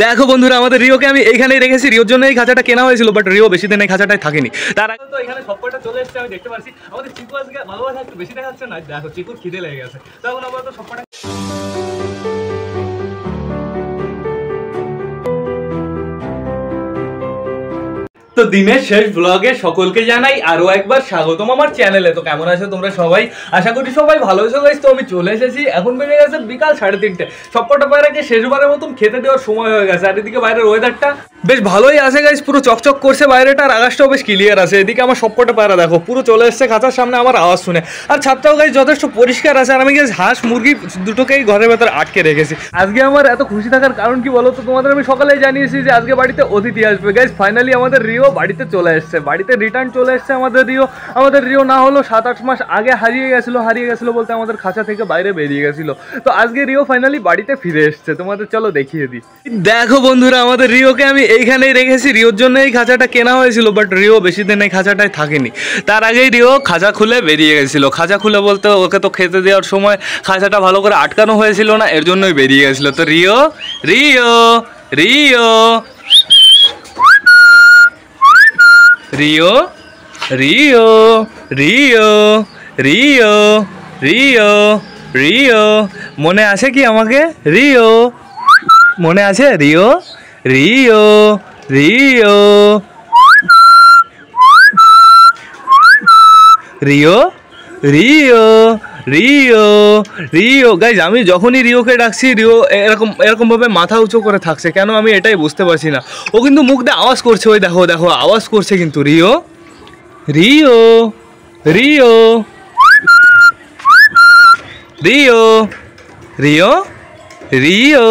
দেখো বন্ধুরা, আমাদের রিওকে আমি এইখানেই রেখেছি। রিওর জন্য এই খাঁচাটা কেনা হয়েছিল, বাট রিও বেশি দিন এই খাঁচাটায় থাকেনি। তার আগে তো এখানে সবকটা চলে এসেছে, আমি দেখতে পাচ্ছি। আমাদের চিকু আজকে ভালোবাসা একটু বেশি দেখাচ্ছে না। দেখো চিকুর খিদে লেগে গেছে, তখন আমরা তো সবকটা তো দিনের শেষ ব্লগে সকলকে জানাই আরো একবার স্বাগতম আমার চ্যানেলে। তো কেমন আছো তোমরা সবাই? আশা করি সবাই ভালো আছো গাইস। তো আমি চলে এসেছি, এখন বেজে গেছে বিকাল 3:30। সবকটা পায়রাকে শেষবারের মতন খেতে দেওয়ার সময় হয়ে গেছে। আর এদিকে বাইরের ওয়েদারটা বেশ ভালোই আছে গাইস, পুরো চকচক করছে বাইরেটা, আর আকাশটাও বেশ ক্লিয়ার আছে। এদিকে আমার সবকটা পায়রা দেখো পুরো চলে এসছে খাঁচার সামনে আমার আওয়াজ শুনে। আর ছাদটাও গাইস যথেষ্ট পরিষ্কার আছে। আর আমি গাইস হাঁস মুরগি দুটোকেই ঘরের ভেতরে আটকে রেখেছি। আজকে আমার এত খুশি থাকার কারণ কি বলো তো? তোমাদের আমি সকালেই জানিয়েছি যে আজকে বাড়িতে অতিথি আসবে গাইস। ফাইনালি আমাদের রিও বাড়িতে চলে এসছে, বাড়িতে রিটার্ন চলে এসছে আমাদের রিও। আমাদের রিও না হলো 7-8 মাস আগে হারিয়ে গেছিলো বলতে আমাদের খাঁচা থেকে বাইরে বেরিয়ে গেছিলো। তো আজকে রিও ফাইনালি বাড়িতে ফিরে এসছে, তোমাদের চলো দেখিয়ে দিই। দেখো বন্ধুরা, আমাদের রিওকে আমি এইখানেই রেখেছি। রিওর জন্য এই খাঁচাটা কেনা হয়েছিল, বাট রিও বেশি দিন এই খাঁচাটায় থাকেনি। তার আগেই রিও খাঁচা খুলে বেরিয়ে গেছিলো। খাঁচা খুলে বলতে ওকে তো খেতে দেওয়ার সময় খাঁচাটা ভালো করে আটকানো হয়েছিল না, এর জন্যই বেরিয়ে গেছিলো। তো Rio Rio Rio Rio Rio Rio Rio Rio Rio মনে আছে কি আমাকে? রিও মনে আছে? Rio Rio Rio Rio Rio Rio Rio guys, আমি যখনই রিওকে ডাকছি রিও এরকম ভাবে মাথা উঁচু করে থাকছে কেন, আমি এটাই বুঝতে পারছি না। ও কিন্তু মুখ দিয়ে আওয়াজ করছে, ওই দেখো দেখো আওয়াজ করছে কিন্তু। Rio Rio Rio Rio Rio Rio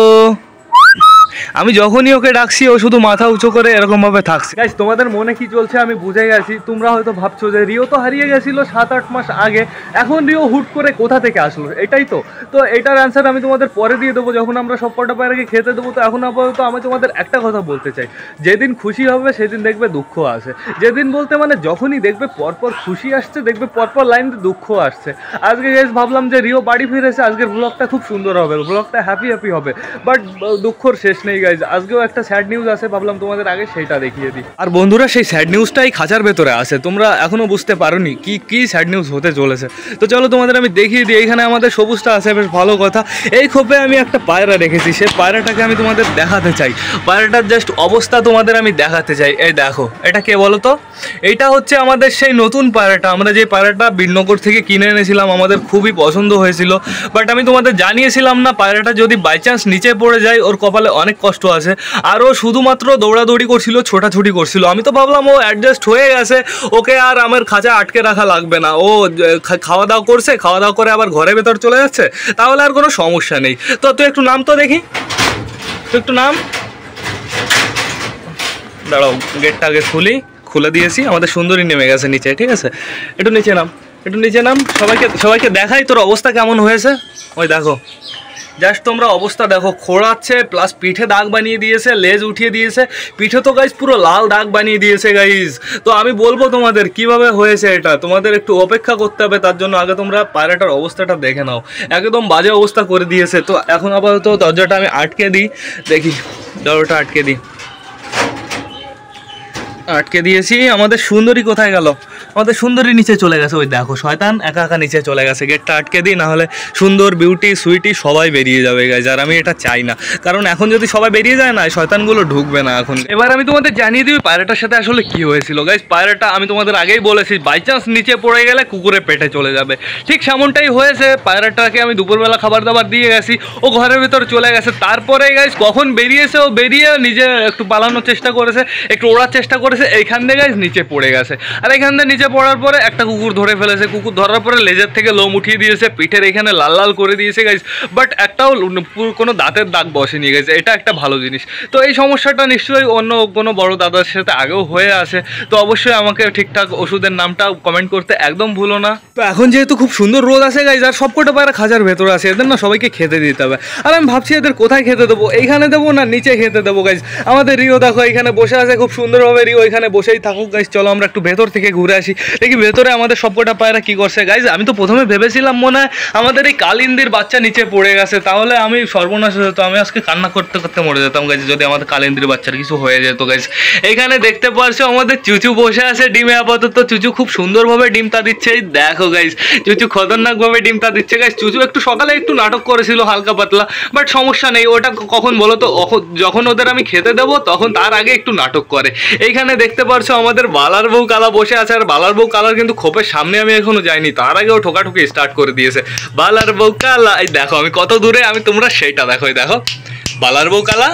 আমি যখনই ওকে ডাকছি ও শুধু মাথা উঁচু করে এরকম ভাবে থাকছে। গাইস, তোমাদের মনে কি চলছে আমি বুঝে গেছি। তোমরা হয়তো ভাবছো যে রিও তো হারিয়ে গেছিল 7-8 মাস আগে, এখন রিও হুট করে কোথা থেকে আসলো, এটাই তো। তো এটার অ্যান্সার আমি তোমাদের পরে দিয়ে দেবো, যখন আমরা সবকটা পায়রাকে খেতে দেবো। তো এখন আপাতত আমি তোমাদের একটা কথা বলতে চাই, যেদিন খুশি হবে সেদিন দেখবে দুঃখ আসে। যেদিন বলতে মানে যখনই দেখবে পরপর খুশি আসছে, দেখবে পরপর লাইন দুঃখ আসছে। আজকে গাইস ভাবলাম যে রিও বাড়ি ফিরেছে, আজকের ব্লগটা খুব সুন্দর হবে, ব্লগটা হ্যাপি হবে। বাট দুঃখর শেষ নেই গাইজ। আজকেও একটা স্যাড নিউজ আছে, ভাবলাম তোমাদের আগে সেইটা দেখিয়ে দিই। আর বন্ধুরা, সেই স্যাড নিউজটাই খাঁচার ভেতরে আছে, তোমরা এখনো বুঝতে পারোনি কি স্যাড নিউজ হতে চলেছে। তো চলো তোমাদের আমি দেখিয়ে দিই। এইখানে আমাদের সবুজটা আছে, বেশ ভালো কথা। এই খোপে আমি একটা পায়রা রেখেছি, সেই পায়রাটাকে আমি তোমাদের দেখাতে চাই। পায়রাটার জাস্ট অবস্থা তোমাদের আমি দেখাতে চাই। এই দেখো, এটা কে বলো তো? এইটা হচ্ছে আমাদের সেই নতুন পায়রাটা। আমরা যে পায়রাটা বীরনগর থেকে কিনে এনেছিলাম, আমাদের খুবই পছন্দ হয়েছিল। বাট আমি তোমাদের জানিয়েছিলাম না, পায়রাটা যদি বাই চান্স নিচে পড়ে যায় ওর কপালে অনেক কষ্ট আছে। আর ও শুধুমাত্র দৌড়াদৌড়ি করছিল, ছোটাছুটি করছিল। আমি তো ভাবলাম ও অ্যাডজাস্ট হয়ে গেছে, ওকে আর আমার খাঁচা আটকে রাখা লাগবে না। ও খাওয়া দাওয়া করছে, খাওয়া দাওয়া করে আবার ঘরের ভেতর চলে যাচ্ছে, তাহলে আর কোনো সমস্যা নেই। তো তুই একটু নাম তো দেখি, তুই একটু নাম। দাঁড়াও, গেটটা আগে খুলে দিয়েছি। আমাদের সুন্দরী নেমে গেছে নিচে, ঠিক আছে? একটু নিচে নাম, সবাইকে দেখাই তোর অবস্থা কেমন হয়েছে। ওই দেখো, জাস্ট তোমরা অবস্থা দেখো, খোঁড়াচ্ছে, প্লাস পিঠে দাগ বানিয়ে দিয়েছে, লেজ উঠিয়ে দিয়েছে, পিঠে তো গাইজ পুরো লাল দাগ বানিয়ে দিয়েছে গাইজ। তো আমি বলবো তোমাদের কিভাবে হয়েছে এটা, তোমাদের একটু অপেক্ষা করতে হবে। তার জন্য আগে তোমরা পায়রাটার অবস্থাটা দেখে নাও, একদম বাজে অবস্থা করে দিয়েছে। তো এখন আপাতত দরজাটা আমি আটকে দিই, দেখি দরজাটা আটকে দিয়েছি। আমাদের সুন্দরী কোথায় গেল? আমাদের সুন্দরী নিচে চলে গেছে, ওই দেখো শয়তান একা নিচে চলে গেছে। গেটটা আটকে দিই, নাহলে সুন্দর বিউটি সুইটি সবাই বেরিয়ে যাবে গাইজ। আর আমি এটা চাই না, কারণ এখন যদি সবাই বেরিয়ে যায় না, শয়তানগুলো ঢুকবে না এখন। এবার আমি তোমাদের জানিয়ে দিই পায়রাটার সাথে আসলে কি হয়েছিল গাইজ। পায়রাটা আমি তোমাদের আগেই বলেছি, বাই চান্স নিচে পড়ে গেলে কুকুরের পেটে চলে যাবে। ঠিক সেমনটাই হয়েছে। পায়রাটাকে আমি দুপুরবেলা খাবার দাবার দিয়ে গেছি, ও ঘরের ভিতর চলে গেছে। তারপরে গাইজ কখন বেরিয়েছে, ও বেরিয়ে নিজে একটু পালানোর চেষ্টা করেছে, একটু ওড়ার চেষ্টা করেছে, এইখান থেকে গাইজ নিচে পড়ে গেছে। আর এইখান থেকে নিচে পড়ার পরে একটা কুকুর ধরে ফেলেছে। কুকুর ধরার পরে লেজের থেকে লোম উঠিয়ে দিয়েছে, পিঠের এখানে লাল লাল করে দিয়েছে গাইজ। বাট একটাও কোনো দাঁতের দাগ বসেনি গেছে, এটা একটা ভালো জিনিস। তো এই সমস্যাটা নিশ্চয়ই অন্য কোনো বড় দাদার সাথে আগেও হয়ে আসে। তো অবশ্যই আমাকে ঠিকঠাক ওষুধের নামটা কমেন্ট করতে একদম ভুলো না। তো এখন যেহেতু খুব সুন্দর রোদ আছে গাইজ, আর সবকটা পায়রা খাঁচার ভেতরে আছে, এদের না সবাইকে খেতে দিতে হবে। আর আমি ভাবছি এদের কোথায় খেতে দেবো, এইখানে দেবো না নিচে খেতে দেবো গাইজ। আমাদের রিও দেখো এখানে বসে আছে খুব সুন্দরভাবে। রিও এখানে বসেই থাকুক গাইজ। চলো আমরা একটু ভেতর থেকে ঘুরে আসি। আসি, দেখি ভেতরে আমাদের সবকটা পায়রা কি করছে। গাইজ আমি তো প্রথমে ভেবেছিলাম মনে হয় আমাদের এই কালিন্দির বাচ্চা নিচে পড়ে গেছে, তাহলে আমি সর্বনাশ হয়ে যেত, আমি আজকে কান্না করতে করতে মরে যেতাম গাইজ যদি আমাদের কালিন্দির বাচ্চার কিছু হয়ে যেত। গাইজ এইখানে দেখতে পারছো আমাদের চুচু বসে আছে ডিমে, আপাতত চুচু খুব সুন্দরভাবে ডিমটা দিচ্ছে। এই দেখো গাইজ চুচু খতরনাকভাবে ডিমটা দিচ্ছে। গাইজ চুচু একটু সকালে একটু নাটক করেছিল হালকা পাতলা, বাট সমস্যা নেই, ওটা কখন বলো তো, যখন ওদের আমি খেতে দেবো তখন তার আগে একটু নাটক করে। এইখানে দেখতে পারছো আমাদের বালার বউ কালা বসে আছে, আর বালার বউ কালার কিন্তু খোপের সামনে আমি এখনো যাইনি, তার আগে ও ঠোকাঠুকি স্টার্ট করে দিয়েছে। বালার বউ কালা, এই দেখো আমি কত দূরে, আমি তোমরা সেইটা দেখো, এই দেখো বালার বউ কালা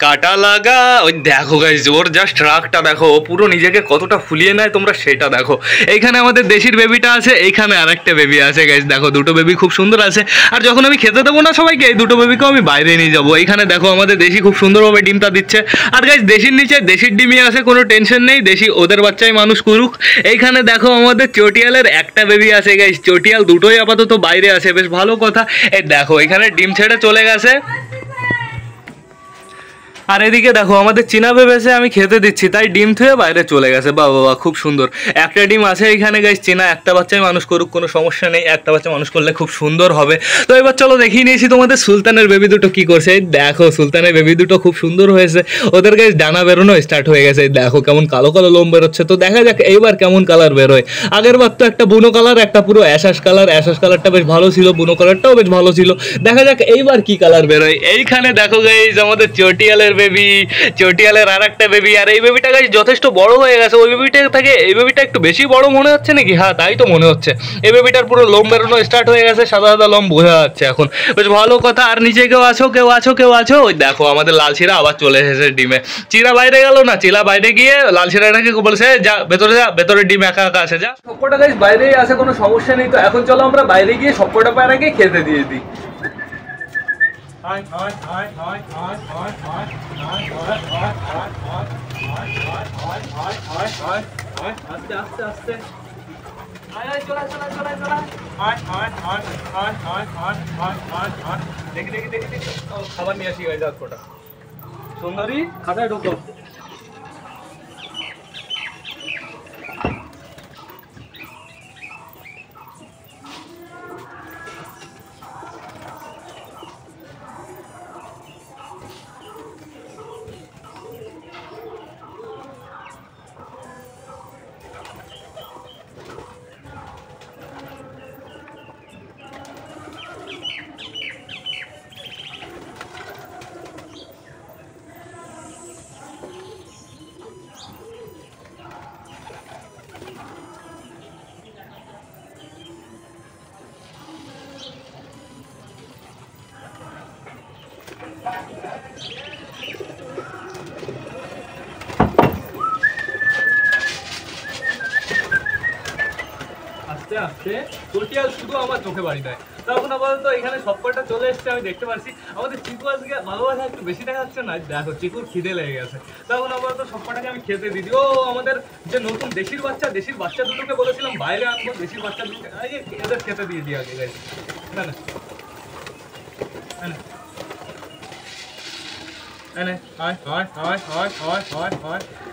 কাটা লাগা, ওই দেখো গাইজ ওর জাস্ট রাগটা দেখো, ও পুরো নিজেকে কতটা ফুলিয়ে নেয়, তোমরা সেটা দেখো। এইখানে আমাদের দেশির বেবিটা আছে, এইখানে আরেকটা বেবি আছে গাইজ, দেখো দুটো বেবি খুব সুন্দর আছে। আর যখন আমি খেতে দেবো না সবাইকে, এই দুটো বেবিকেও আমি বাইরে নিয়ে যাবো। এইখানে দেখো আমাদের দেশি খুব সুন্দরভাবে ডিমটা দিচ্ছে। আর গাইজ দেশির নিচে দেশির ডিমই আছে, কোনো টেনশন নেই, দেশি ওদের বাচ্চাই মানুষ করুক। এইখানে দেখো আমাদের চটিয়ালের একটা বেবি আছে গাইজ, চটিয়াল দুটোই আপাতত বাইরে আছে, বেশ ভালো কথা। এই দেখো এখানে ডিম ছেড়ে চলে গেছে। আর এদিকে দেখো আমাদের চীনা ভেবেছে আমি খেতে দিচ্ছি, তাই ডিম থুয়ে বাইরে চলে গেছে। বাহ বাবা খুব সুন্দর, একটা ডিম আছে এইখানে গাইস, চীনা একটা বাচ্চাই মানুষ করুক, কোনো সমস্যা নেই, একটা বাচ্চা মানুষ করলে খুব সুন্দর হবে। তো এবার চলো দেখিয়ে নিয়েছি তোমাদের সুলতানের বেবি দুটো কি করছে। এই দেখো সুলতানের বেবি দুটো খুব সুন্দর হয়েছে, ওদের গাইস ডানা বেরোনো স্টার্ট হয়ে গেছে। দেখো কেমন কালো কালো লোম বেরোচ্ছে, তো দেখা যাক এইবার কেমন কালার বেরোয়। আগের বার তো একটা বুনো কালার, একটা পুরো অ্যাশাস কালার, অ্যাশাস কালারটা বেশ ভালো ছিল, বুনো কালারটাও বেশ ভালো ছিল। দেখা যাক এইবার কি কালার বেরোয়। এইখানে দেখো গাইস আমাদের চটিয়ালের বেবি, চটিয়ালের আর একটা বেবি, আর এই বেবিটা গাইস যথেষ্ট বড় হয়ে গেছে, ওই বেবিটা থেকে এই বেবিটা একটু বেশি বড় মনে হচ্ছে নাকি? হ্যাঁ তাই তো মনে হচ্ছে। এই বেবিটার পুরো লোম বেরোনো স্টার্ট হয়ে গেছে, সাদা সাদা লোম বোঝা যাচ্ছে এখন, বেশ ভালো কথা। আর নিচে কেউ আছো, কেউ আছো, কেউ আছো? ওই দেখো আমাদের লাল চিরা আবার চলে এসেছে ডিমে। চিরা বাইরে গেল না, চিরা বাইরে গিয়ে লাল চিরাটাকে বলছে যা ভেতরে যা, ভেতরে ডিম একা একা আছে, যা। সবকটা গাইস বাইরেই আছে, কোনো সমস্যা নেই। তো এখন চলো আমরা বাইরে গিয়ে সবকটা পায়রাকে খেতে দিয়ে দিই। আস্তে আস্তে আস্তে দেখি দেখি দেখি দেখি খাবার নিয়ে আসি গাইজ। কোটা সুন্দরী খাতায় ঢোকো। আস্তে আস্তে চটিয়াল শুধু আমার চোখে বাড়ি দেয়। তখন আপাতত এখানে সবকটা চলে এসছে, আমি দেখতে পাচ্ছি আমাদের চিকু আজকে ভালোবাসা একটু বেশি দেখা যাচ্ছে না। দেখো চিকুর খিদে লেগে গেছে, তখন আপাতত সবকটাকে আমি খেতে দিই। ও আমাদের যে নতুন দেশির বাচ্চা দুটোকে বলেছিলাম বাইরে আনবো, দেশির বাচ্চা দুটোকে এদের খেতে দিয়ে দিই আগে গাইস। না না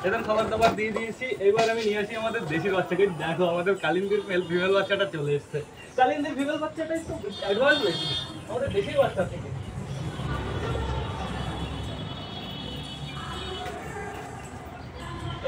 এদের খাবার দাবার দিয়ে দিয়েছি। এবার আমি নিয়ে আসি আমাদের দেশির বাচ্চাকে। দেখো আমাদের কালিন্দির ফিমেল বাচ্চাটা চলে এসছে। কালিন্দির ফিমেল বাচ্চাটাই তো অ্যাডভান্স হয়েছে আমাদের দেশির বাচ্চা থেকে।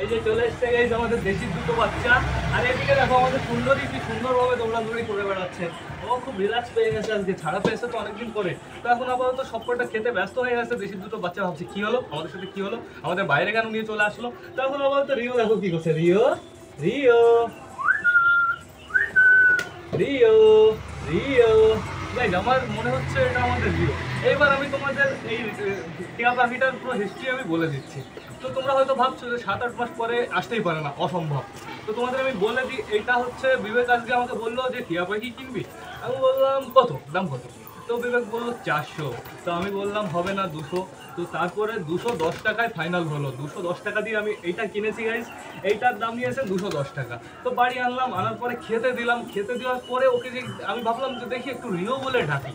এই যে চলে এসছে গাইস আমাদের দেশির দুটো বাচ্চা। আর এদিকে দেখো আমাদের সুন্দরী কি সুন্দরভাবে দৌড়াদৌড়ি করে বেড়াচ্ছে, ও খুব রিল্যাক্স পেয়ে গেছে আজকে, ছাড়া পেয়েছে তো অনেকদিন পরে। তো এখন আপাতত সবকটা খেতে ব্যস্ত হয়ে গেছে দেশির দুটো বাচ্চা। ভাবছি কি হলো আমাদের সাথে, কি হলো আমাদের বাইরে কেন নিয়ে চলে আসলো। তো এখন আপাতত রিও দেখো কি করছে, Rio Rio Rio Rio guys আমার মনে হচ্ছে এটা আমাদের রিও। এইবার আমি তোমাদের এই টিয়া পাখিটার পুরো হিস্ট্রি আমি বলে দিচ্ছি। তো তোমরা হয়তো ভাবছো যে 7-8 মাস পরে আসতেই পারে না, অসম্ভব। তো তোমাদের আমি বলে দিই, এটা হচ্ছে বিবেক আজকে আমাকে বললো যে টিয়া পাখি কিনবি। আমি বললাম কত দাম কত, তো বিবেক বললো 400। তো আমি বললাম হবে না 200। তো তারপরে 210 টাকায় ফাইনাল হলো। 210 টাকা দিয়ে আমি এইটা কিনেছি গাইস, এইটার দাম নিয়েছে 210 টাকা। তো বাড়ি আনলাম, আনার পরে খেতে দিলাম, খেতে দেওয়ার পরে ওকে যে আমি ভাবলাম যে দেখি একটু রিও বলে ডাকি।